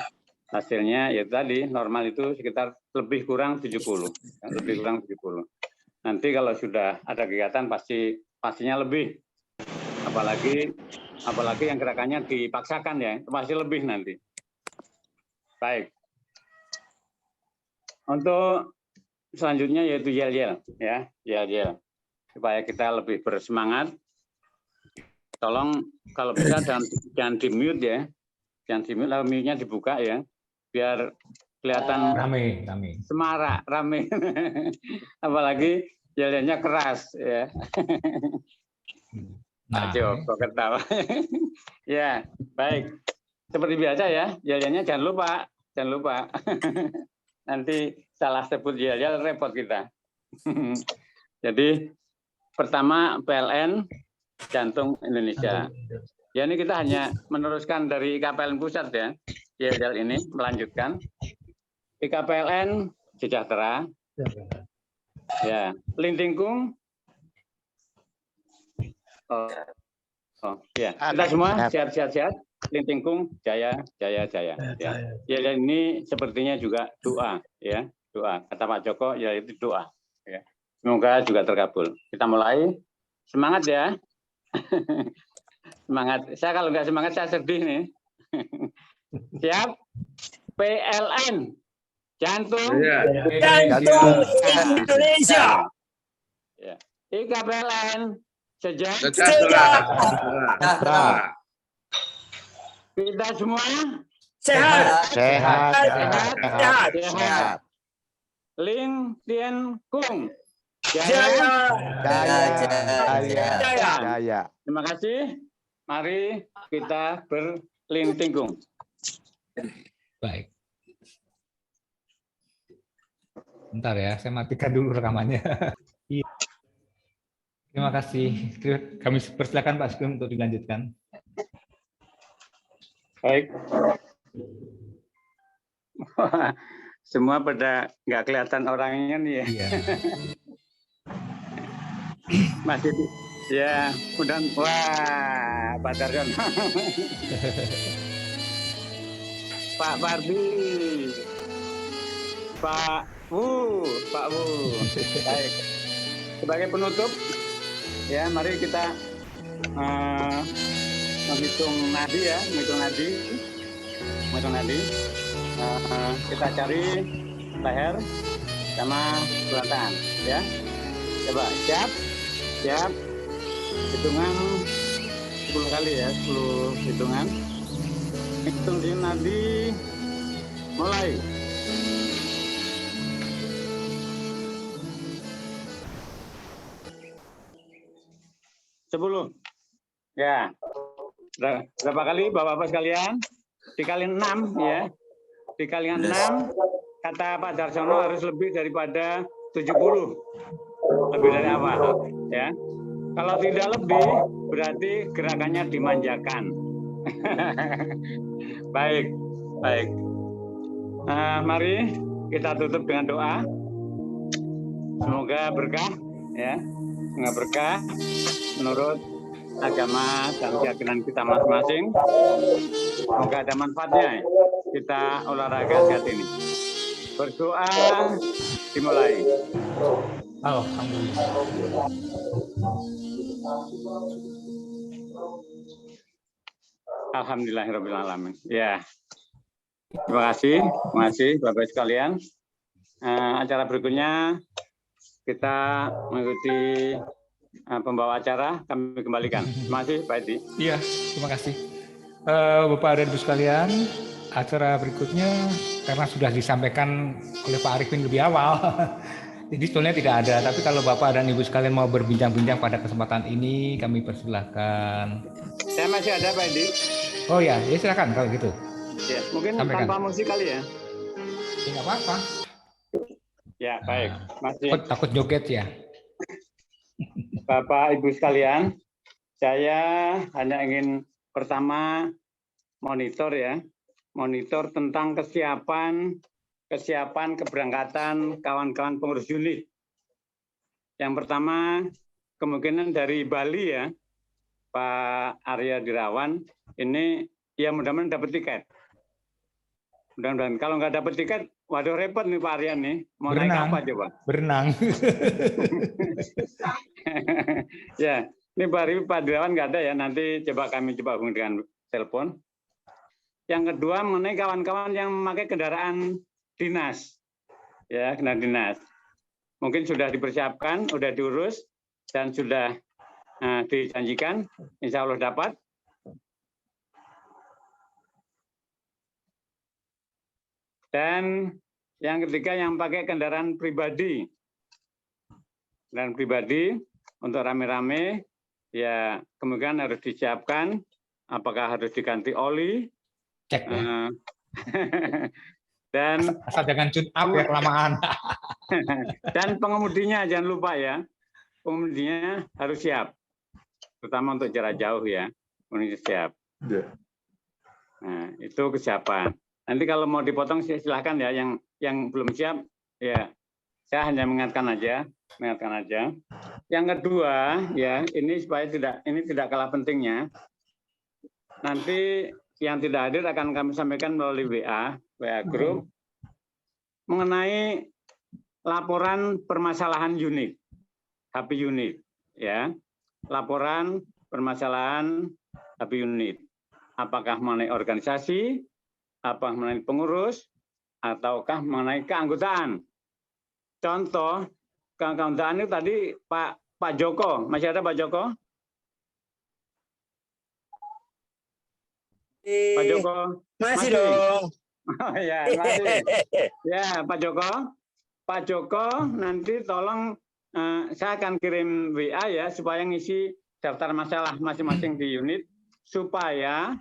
Hasilnya ya tadi normal itu sekitar lebih kurang 70. Lebih kurang 70. Nanti kalau sudah ada kegiatan pastinya lebih. Apalagi yang gerakannya dipaksakan ya, pasti lebih nanti. Baik. Untuk selanjutnya yaitu yel-yel ya, yel-yel. Supaya kita lebih bersemangat. Tolong kalau bisa jangan di-mute ya. Jangan di-mute, lalu mute-nya dibuka ya. Biar kelihatan rame. Semarak, rame. Apalagi yel-yelnya keras ya. Nah, Joko ketawa. Ya, baik. Seperti biasa ya, yel-yelnya jangan lupa. Nanti salah sebut yel-yel repot kita. Jadi pertama PLN Jantung Indonesia. Ya, ini kita hanya meneruskan dari IKPLN Pusat ya. YLDL ini melanjutkan. IKPLN Sejahtera. Ya, Lintingkung. Oh, ya. Kita semua sehat-sehat. Lintingkung jaya. Ya, ini sepertinya juga doa ya. Doa. Kata Pak Joko yaitu doa. Ya. Semoga juga terkabul. Kita mulai. Semangat ya. Semangat. Saya kalau nggak semangat saya sedih nih. Siap? PLN. Jantung. Jantung Indonesia. Ya. IKPLN. Sejahtera. Kita semua Sehat. Lintingkung. Jaya. Terima kasih. Mari kita berlintingkung. Baik. Bentar ya, saya matikan dulu rekamannya. Iya. Terima kasih. Kami persilakan Pak Sugeng untuk dilanjutkan. Baik. Semua pada nggak kelihatan orangnya nih ya. Iya. Masih ya, mudah. Wah, Pak Darjon. Pak Bardi. Pak Wu. Baik. Sebagai penutup, ya mari kita menghitung nadi ya, menghitung nadi. Kita cari leher sama tangan, ya. Coba, siap. Hitungan 10 kali ya, 10 hitungan. Hitung di nadi, mulai. Sepuluh. Ya. Berapa kali Bapak-Bapak sekalian? Dikali 6 ya. Dikali 6, kata Pak Darsono harus lebih daripada 70. Lebih dari apa? Ya. Kalau tidak lebih, berarti gerakannya dimanjakan. Baik. Mari kita tutup dengan doa. Semoga berkah, ya. Semoga berkah menurut agama dan keyakinan kita masing-masing. Semoga ada manfaatnya kita olahraga sehat ini. Berdoa dimulai. Alhamdulillah. Alhamdulillahirrahmanirrahim. Ya. Terima kasih Bapak sekalian. Acara berikutnya kita mengikuti pembawa acara, kami kembalikan. Terima kasih Pak Edi. Iya, terima kasih. Bapak dan Ibu sekalian, acara berikutnya karena sudah disampaikan oleh Pak Arifin lebih awal, jadi sebetulnya tidak ada. Tapi kalau Bapak dan Ibu sekalian mau berbincang-bincang pada kesempatan ini, kami persilahkan. Saya masih ada Pak Edi. Oh ya silakan kalau gitu. Ya, mungkin sampaikan. Tanpa musik kali ya. Tidak apa-apa. Ya, baik. Masih. Takut joget ya. Bapak Ibu sekalian, saya hanya ingin pertama monitor ya. Monitor tentang kesiapan keberangkatan kawan-kawan pengurus unit. Yang pertama kemungkinan dari Bali ya, Pak Arya Dirawan, ini ya mudah-mudahan dapat tiket. Mudah-mudahan kalau nggak dapat tiket, waduh repot nih Pak Arya nih. Mau naik apa coba? Berenang. Ya, ini Pak Dirawan nggak ada ya. Nanti kami coba hubungi dengan telepon. Yang kedua mengenai kawan-kawan yang memakai kendaraan dinas, ya kendaraan dinas. Mungkin sudah dipersiapkan, sudah diurus dan sudah dijanjikan, insya Allah dapat. Dan yang ketiga yang pakai kendaraan pribadi. Kendaraan pribadi untuk rame-rame, ya kemungkinan harus disiapkan, apakah harus diganti oli. Cek ya. Dan asal jangan tune up ya kelamaan. Dan pengemudinya jangan lupa ya, pengemudinya harus siap. terutama untuk jarak jauh ya, unit siap. Ya. Nah, itu kesiapan. Nanti kalau mau dipotong silahkan ya, yang belum siap ya, saya hanya mengingatkan aja. Yang kedua ya, ini supaya tidak kalah pentingnya. Nanti yang tidak hadir akan kami sampaikan melalui WA group mengenai laporan permasalahan unit, HP unit ya. Laporan permasalahan HP unit. Apakah mengenai organisasi, apa mengenai pengurus, ataukah mengenai keanggotaan. Contoh, keanggotaan itu tadi Pak Joko, masih ada Pak Joko? Pak Joko? Masih dong. Oh, ya, masih. Ya, Pak Joko. Pak Joko, nanti tolong saya akan kirim WA ya, supaya ngisi daftar masalah masing-masing di unit, supaya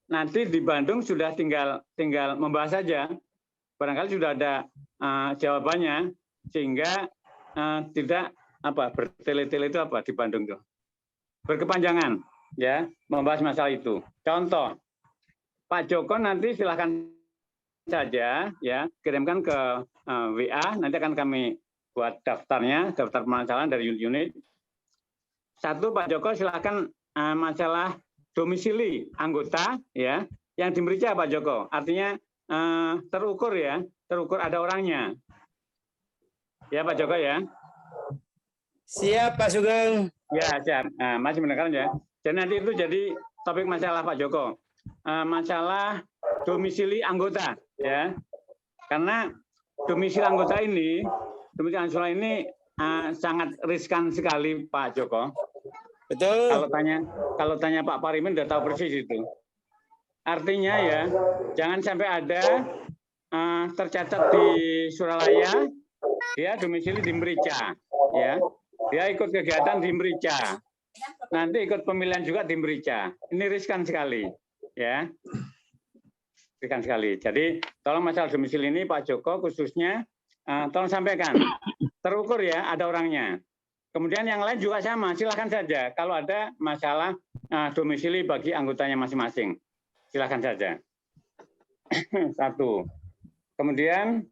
nanti di Bandung sudah tinggal membahas saja. Barangkali sudah ada jawabannya, sehingga tidak bertele-tele itu di Bandung tuh berkepanjangan ya membahas masalah itu. Contoh, Pak Joko nanti silahkan saja ya kirimkan ke WA, nanti akan kami buat daftarnya, daftar permasalahan dari unit. Satu, Pak Joko silahkan masalah domisili anggota ya yang dimerica Pak Joko, artinya terukur ya, terukur ada orangnya. Ya Pak Joko ya. Siap Pak Sugeng. Ya siap. Masih mendengar ya. Jadi nanti itu jadi topik masalah Pak Joko. Masalah domisili anggota ya. Karena domisili anggota ini, sangat riskan sekali Pak Joko. Betul. Kalau tanya Pak Parimin udah tahu persis itu. Artinya ya, jangan sampai ada tercatat di Suralaya, dia domisili di Merica, ya, dia ikut kegiatan di Merica, nanti ikut pemilihan juga di Merica. Ini riskan sekali, ya, riskan sekali. Jadi tolong masalah domisili ini Pak Joko khususnya tolong sampaikan, terukur ya, ada orangnya. Kemudian yang lain juga sama, silakan saja kalau ada masalah domisili bagi anggotanya masing-masing. Silakan saja. Satu. Kemudian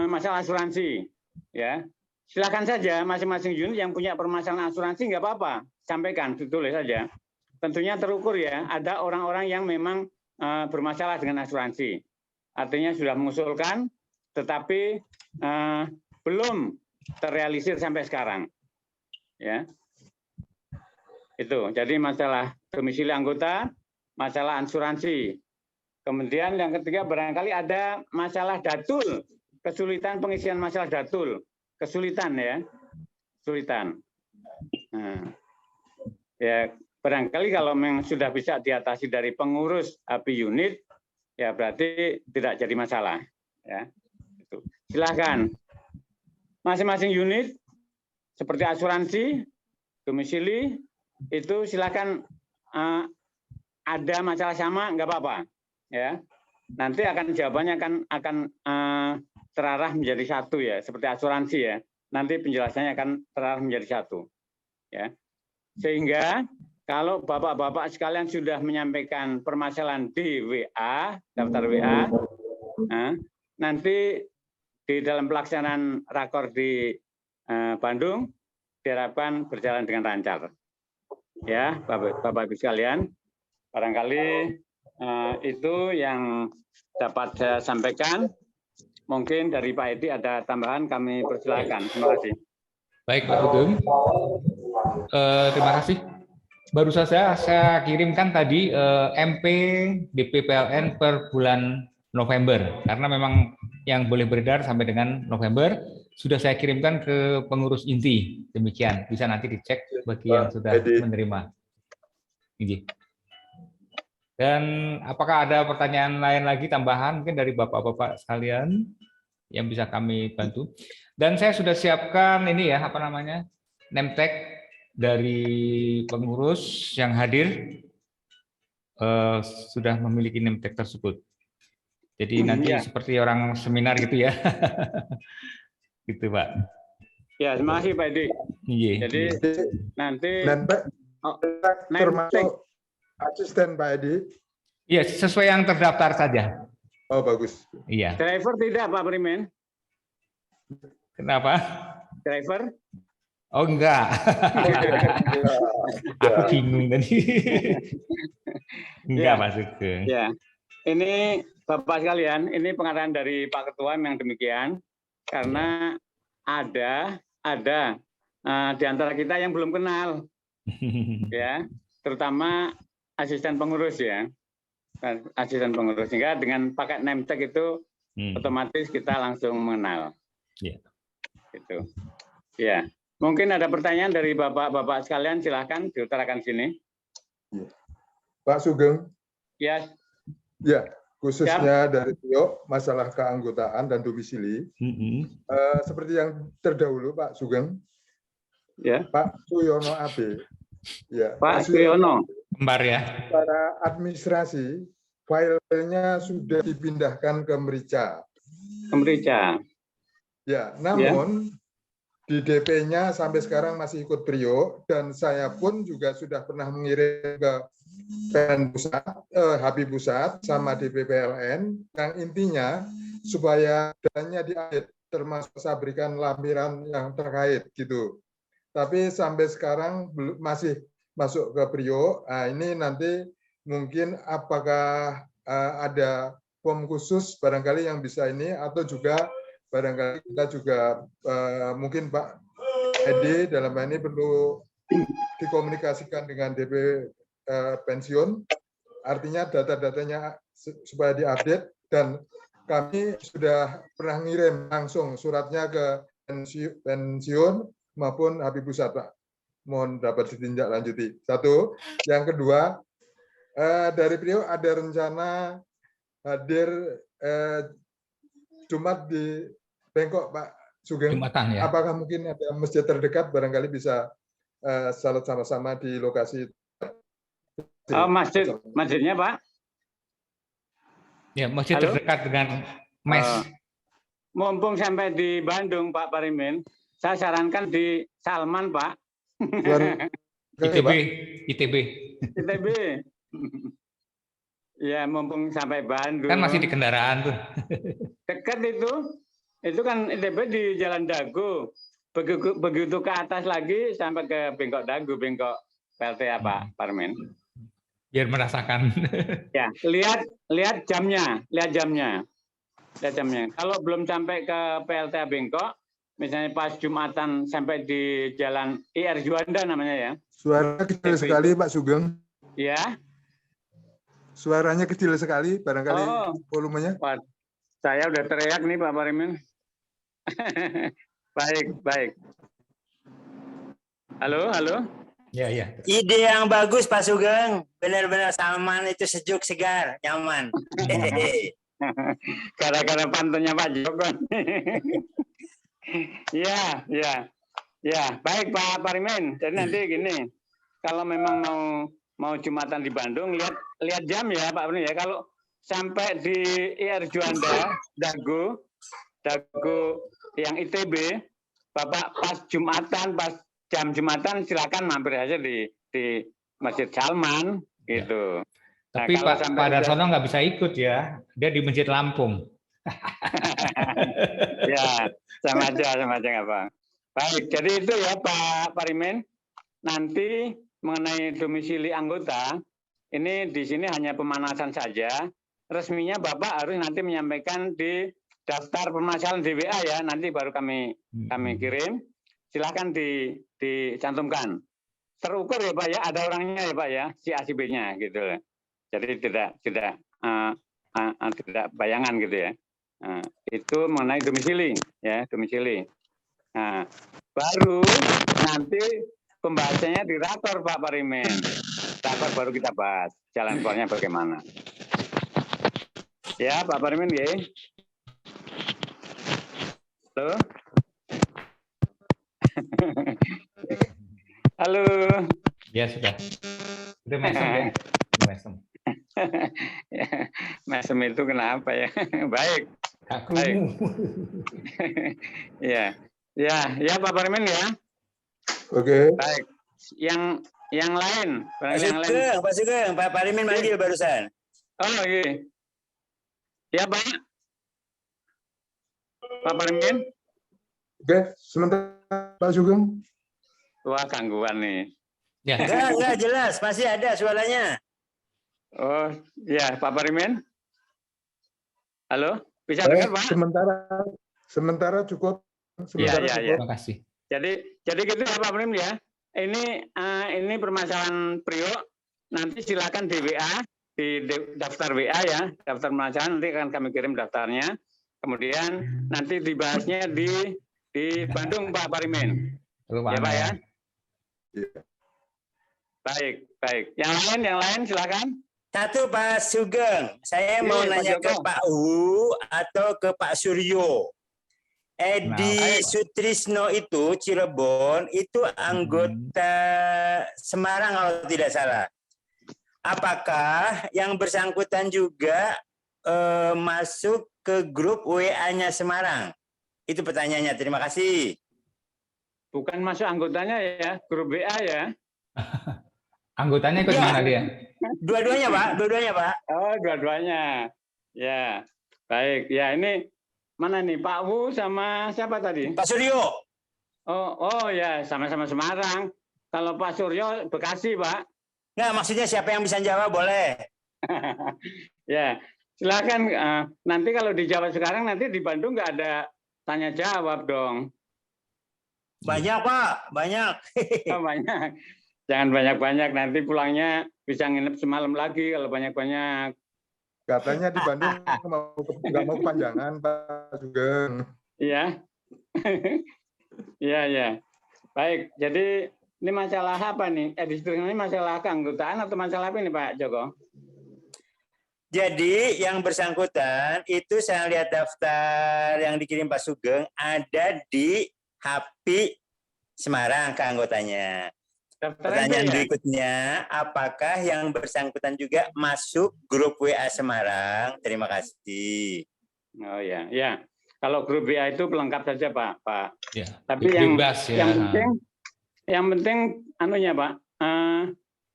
masalah asuransi, ya. Silakan saja masing-masing unit yang punya permasalahan asuransi nggak apa-apa, sampaikan, ditulis saja. Tentunya terukur ya. Ada orang-orang yang memang bermasalah dengan asuransi. Artinya sudah mengusulkan, tetapi belum terrealisir sampai sekarang. Ya. Itu. Jadi masalah domisili anggota, masalah asuransi. Kemudian yang ketiga barangkali ada masalah datul, kesulitan pengisian masalah datul, kesulitan ya, kesulitan. Nah, ya barangkali kalau memang sudah bisa diatasi dari pengurus HP unit, ya berarti tidak jadi masalah. Ya, itu. Silakan masing-masing unit seperti asuransi, domisili itu silakan. Ada masalah sama nggak apa-apa ya, nanti akan jawabannya akan terarah menjadi satu ya, seperti asuransi ya, nanti penjelasannya akan terarah menjadi satu ya, sehingga kalau bapak-bapak sekalian sudah menyampaikan permasalahan di WA, daftar WA, nanti di dalam pelaksanaan rakor di Bandung diharapkan berjalan dengan lancar ya bapak-bapak sekalian. Barangkali itu yang dapat saya sampaikan. Mungkin dari Pak Edi ada tambahan, kami persilakan. Terima kasih. Baik Pak Sugeng. Terima kasih. Baru saja saya kirimkan tadi MP DP PLN per bulan November. Karena memang yang boleh beredar sampai dengan November. Sudah saya kirimkan ke pengurus inti. Demikian. Bisa nanti dicek bagi yang sudah menerima. Ini. Dan apakah ada pertanyaan lain lagi tambahan mungkin dari bapak-bapak sekalian yang bisa kami bantu? Dan saya sudah siapkan ini ya, apa namanya, name tag dari pengurus yang hadir sudah memiliki name tag tersebut. Jadi nanti seperti orang seminar gitu ya. Gitu Pak. Ya, terima kasih Pak Edi. Iya. Jadi nanti Dan Pak, termasuk asisten Pak Edi. Iya, sesuai yang terdaftar saja. Oh, bagus. Iya. driver tidak Pak Primen? Kenapa? Driver? Oh, enggak. Aku bingung tadi. Enggak, Pak Sugeng. Ya. Ini Bapak sekalian, ini pengarahan dari Pak Ketua yang demikian. Karena ada di antara kita yang belum kenal, ya, terutama asisten pengurus ya, asisten pengurus. Sehingga dengan pakai name tag itu otomatis kita langsung mengenal. Gitu. Ya, mungkin ada pertanyaan dari bapak-bapak sekalian, silahkan diutarakan sini. Pak Sugeng. Ya. Ya. Khususnya dari Tio, masalah keanggotaan dan domisili. Seperti yang terdahulu Pak Sugeng, ya. Pak Suyono AB. Ya, Pak Suyono. Kembar ya. Secara administrasi, filenya sudah dipindahkan ke Merica. Ya, namun di DP-nya sampai sekarang masih ikut Brio, dan saya pun juga sudah pernah mengirim ke Habib Pusat sama DP PLN, yang intinya supaya dananya diupdate, termasuk saya berikan lampiran yang terkait gitu. Tapi sampai sekarang masih masuk ke Brio. Nah, ini nanti mungkin apakah ada form khusus barangkali yang bisa ini, atau juga barangkali kita juga mungkin Pak Edi dalam hal ini perlu dikomunikasikan dengan DP pensiun, artinya data-datanya supaya diupdate, dan kami sudah pernah ngirim langsung suratnya ke pensiun maupun Habib Pusat, Pak. Mohon dapat ditindaklanjuti. Satu. Yang kedua, dari Brio ada rencana hadir Jumat di Bengkok, Pak Sugeng. Jumatan, ya. Apakah mungkin ada masjid terdekat barangkali bisa salat sama-sama di lokasi? Oh, masjidnya Pak? Ya, masjid terdekat dengan mes. Mumpung sampai di Bandung Pak Parimin, saya sarankan di Salman Pak. ITB. Ya, mumpung sampai Bandung. Kan masih di kendaraan tuh. Dekat itu. Itu kan ITB di Jalan Dago. Begitu ke atas lagi sampai ke Bengkok Dago, Bengkok PLTA Pak Parmen. Biar merasakan. Ya, lihat jamnya. Kalau belum sampai ke PLTA Bengkok, misalnya pas Jumatan sampai di Jalan IR Juanda namanya ya. Suara kecil sekali Pak Sugeng. Ya. Suaranya kecil sekali, barangkali volumenya. Saya udah teriak nih Pak Parimin. Baik. Halo. Ya. Ide yang bagus Pak Sugeng. Benar-benar Salman itu sejuk, segar, nyaman. Gara-gara pantunnya Pak Joko. Ya. Baik Pak Parimin. Jadi nanti gini, kalau memang mau Jumatan di Bandung, lihat jam ya Pak Parimin ya. Kalau sampai di IR Juanda, Dago yang ITB, Bapak pas Jumatan, pas jam Jumatan silakan mampir aja di Masjid Salman gitu. Tapi nah, Pak Darsono nggak bisa ikut ya, dia di Masjid Lampung. Ya, sama aja nggak apa. Baik, jadi itu ya Pak Parimin. Nanti mengenai domisili anggota, ini di sini hanya pemanasan saja. Resminya Bapak harus nanti menyampaikan di daftar permasalahan di WA ya, nanti baru kami kirim. Silahkan dicantumkan. Terukur ya Pak ya, ada orangnya ya Pak ya, si A si B-nya gitu. Jadi tidak bayangan gitu ya. Itu mengenai domisili ya, domisili. Nah, baru nanti pembahasannya di rakor Pak Parimin. Rakor baru kita bahas jalan keluarnya bagaimana. Ya Pak Parimin ya. Halo. Halo. Ya sudah. Udah mesem ya. Mesem. Mesem itu kenapa ya? Baik. Baik. Ya. Ya Pak Parmin ya. Oke. Baik. Yang lain, Pak Sugeng, Pak Parmin manggil barusan. Oh iya. Ya Pak. Pak Parmin. Oke, sebentar Pak Sugeng. Wah, gangguan nih. Ya. Enggak jelas, masih ada suaranya. Oh, ya Pak Parmin. Halo, bisa dengar Pak? Sementara cukup. Iya. Terima kasih. Jadi gitu ya Pak Parmin ya. Ini permasalahan Priok. Nanti silakan di WA, di daftar WA ya, daftar permasalahan nanti akan kami kirim daftarnya. Kemudian nanti dibahasnya di Bandung Pak Parmin. Ya Pak ya. Baik. Yang lain silakan. Satu Pak Sugeng, saya mau nanya ke Pak Wu atau ke Pak Suryo. Edi Sutrisno itu Cirebon itu anggota Semarang kalau tidak salah. Apakah yang bersangkutan juga masuk ke grup WA-nya Semarang? Itu pertanyaannya. Terima kasih. Bukan masuk anggotanya ya, grup WA ya. Anggotanya ikut mana dia? Dua-duanya Pak. Oh, dua-duanya. Ya, baik. Ya, ini mana nih Pak Wu sama siapa tadi? Pak Suryo. Oh ya, sama-sama Semarang. Kalau Pak Suryo Bekasi, Pak. Nggak, maksudnya siapa yang bisa jawab boleh. Ya, silakan. Nanti kalau dijawab sekarang, nanti di Bandung nggak ada tanya jawab dong. Banyak Pak, banyak. Oh, banyak. Jangan banyak-banyak, nanti pulangnya bisa nginep semalam lagi kalau banyak-banyak. Katanya di Bandung nggak mau kepanjangan Pak Sugeng. Iya. Iya. Baik, jadi ini masalah apa nih? Distrik ini masalah keanggotaan atau masalah apa ini Pak Joko? Jadi yang bersangkutan itu saya lihat daftar yang dikirim Pak Sugeng ada di HAPI Semarang keanggotanya. Pertanyaan berikutnya, apakah yang bersangkutan juga masuk grup WA Semarang? Terima kasih. Oh ya. Kalau grup WA itu pelengkap saja Pak. Ya, tapi yang penting anunya Pak,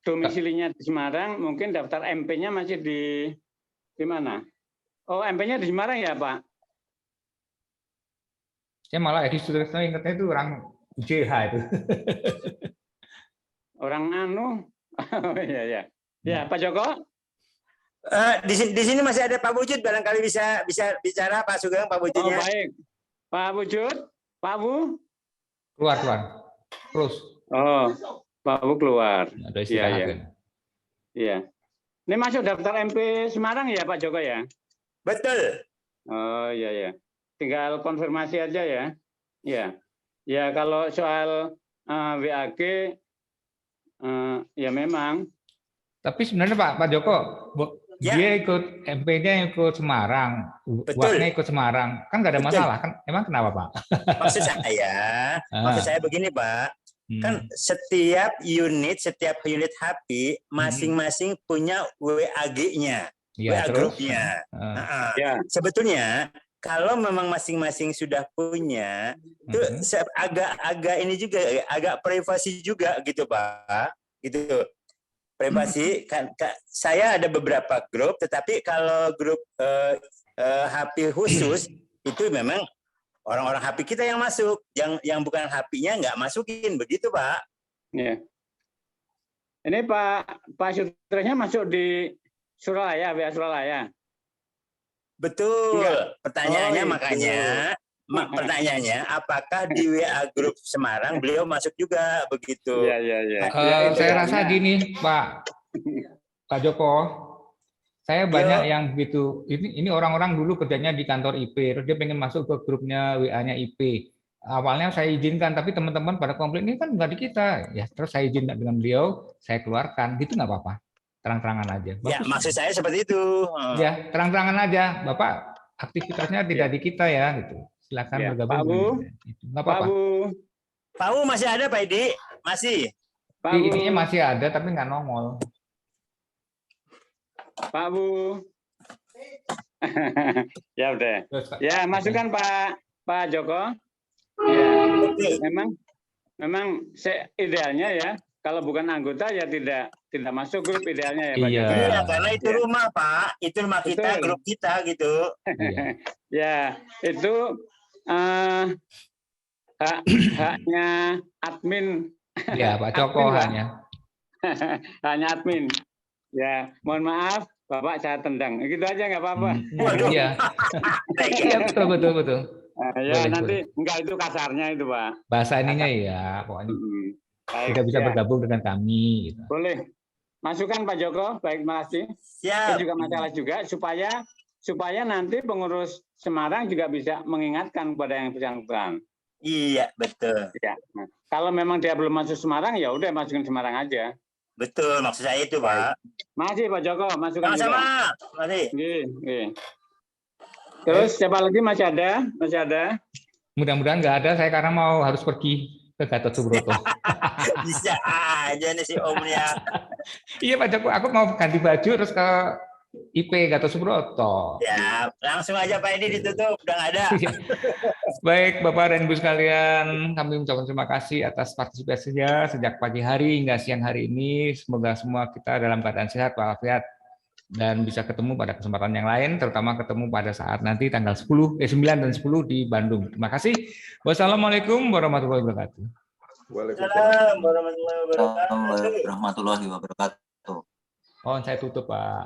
domisilinya di Semarang, mungkin daftar MP-nya masih di mana? Oh, MP-nya di Semarang ya Pak? Saya malah Edi Sutrisno ingatnya itu orang UJH itu. Orang iya. Ya, Pak Joko? Di sini masih ada Pak Wujud, barangkali bisa bicara Pak Sugeng, Pak Wujudnya. Oh, baik. Pak Wujud, Pak Wu? Keluar. Terus. Oh, Pak Wu keluar. Ada istirahat. Iya. Ini masuk daftar MP Semarang ya Pak Joko ya? Betul. Oh, iya. Tinggal konfirmasi aja ya. Iya. Ya, kalau soal WAG, ya memang. Tapi sebenarnya Pak Joko, dia ikut MP-nya ikut Semarang, WAG-nya ikut Semarang, kan nggak ada masalah kan? Emang kenapa Pak? Maksud saya begini Pak, kan setiap unit HP masing-masing punya WAG-nya, WA grupnya. Sebetulnya kalau memang masing-masing sudah punya, itu agak ini juga, agak privasi juga gitu Pak, gitu. Privasi, kan saya ada beberapa grup, tetapi kalau grup HP khusus itu memang orang-orang HP kita yang masuk, yang bukan HP-nya nggak masukin, begitu Pak. Ya. Ini Pak Sutranya masuk di Suralaya, WA Suralaya. Betul. Pertanyaannya pertanyaannya, apakah di WA grup Semarang beliau masuk juga begitu? Ya. Saya rasa gini, Pak Joko, saya banyak yang begitu. Ini orang-orang dulu kerjanya di kantor IP, terus dia pengen masuk ke grupnya WA-nya IP. Awalnya saya izinkan, tapi teman-teman pada komplain ini kan nggak di kita. Ya, terus saya izin dengan beliau, saya keluarkan. Gitu nggak apa-apa. Terang-terangan aja. Bagus. Ya, maksud saya seperti itu. Ya, terang-terangan aja, Bapak. Aktivitasnya tidak di kita ya, gitu. Silakan bergabung. Pak Wu, nggak apa-apa. Pak Wu masih ada Pak Edi? Masih. Ininya masih ada, tapi nggak nongol. Pak Wu. Ya udah. Ya masukkan Pak Joko. Ya, memang idealnya ya, kalau bukan anggota ya tidak masuk grup idealnya ya Pak. Iya. Iya, karena itu rumah Pak, itu rumah kita, Betul. grup kita gitu. Iya. Ya, itu haknya admin. Ya, Pak Joko Admin, Pak. hanya. Hanya admin. Ya, mohon maaf, Bapak saya tendang. Gitu aja nggak apa-apa. Iya. Iya, betul. Nah, ya, Boleh, nanti enggak itu kasarnya itu, Pak. Bahasa ininya ya, pokoknya Baik, tidak bisa ya. bergabung dengan kami. Gitu. Boleh. Masukan Pak Joko, baik terima kasih. Siap. Itu juga masalah juga supaya nanti pengurus Semarang juga bisa mengingatkan kepada yang bersangkutan. Iya, betul. Ya. Nah, kalau memang dia belum masuk Semarang ya udah masukin Semarang aja. Betul, maksud saya itu, Pak. Makasih Pak Joko, masukan Sama-sama. juga. Mari. Oke. Terus siapa lagi masih ada? Mudah-mudahan nggak ada, saya karena harus pergi ke Gatot Subroto. Bisa aja nih si Omnya. Iya Pak Joko, aku mau ganti baju terus ke IP Gatot Subroto. Ya, langsung aja Pak ini ditutup, udah nggak ada. Baik Bapak dan Ibu sekalian, kami mengucapkan terima kasih atas partisipasinya sejak pagi hari hingga siang hari ini. Semoga semua kita dalam keadaan sehat walafiat dan bisa ketemu pada kesempatan yang lain, terutama ketemu pada saat nanti tanggal 9 dan 10 di Bandung. Terima kasih. Wassalamualaikum warahmatullahi wabarakatuh. Waalaikumsalam warahmatullahi wabarakatuh. Warahmatullahi wabarakatuh. Oh, saya tutup Pak.